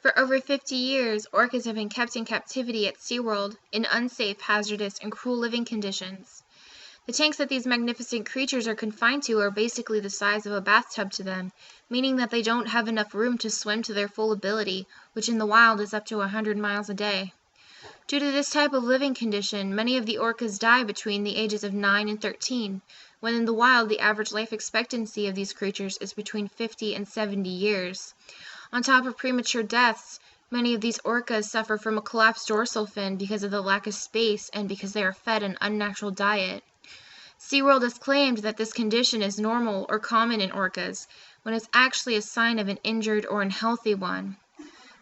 For over 50 years, orcas have been kept in captivity at Seaworld in unsafe, hazardous, and cruel living conditions. The tanks that these magnificent creatures are confined to are basically the size of a bathtub to them, meaning that they don't have enough room to swim to their full ability, which in the wild is up to 100 miles a day. Due to this type of living condition, many of the orcas die between the ages of 9 and 13, when in the wild the average life expectancy of these creatures is between 50 and 70 years. On top of premature deaths, many of these orcas suffer from a collapsed dorsal fin because of the lack of space and because they are fed an unnatural diet. Seaworld has claimed that this condition is normal or common in orcas, when it's actually a sign of an injured or unhealthy one.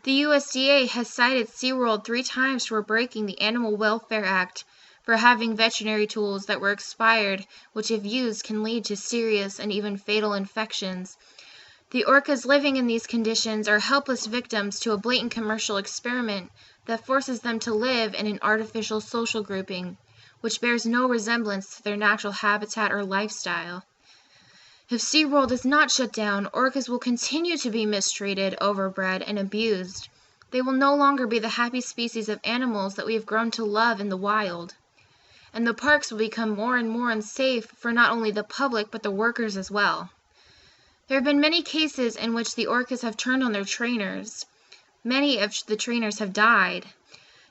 The USDA has cited Seaworld 3 times for breaking the Animal Welfare Act for having veterinary tools that were expired, which if used can lead to serious and even fatal infections. The orcas living in these conditions are helpless victims to a blatant commercial experiment that forces them to live in an artificial social grouping, which bears no resemblance to their natural habitat or lifestyle. If Seaworld is not shut down, orcas will continue to be mistreated, overbred, and abused. They will no longer be the happy species of animals that we have grown to love in the wild. And the parks will become more and more unsafe for not only the public but the workers as well. There have been many cases in which the orcas have turned on their trainers. Many of the trainers have died.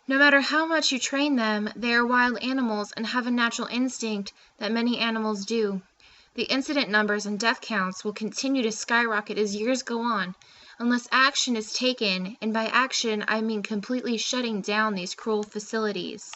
No matter how much you train them, they are wild animals and have a natural instinct that many animals do. The incident numbers and death counts will continue to skyrocket as years go on, unless action is taken, and by action I mean completely shutting down these cruel facilities.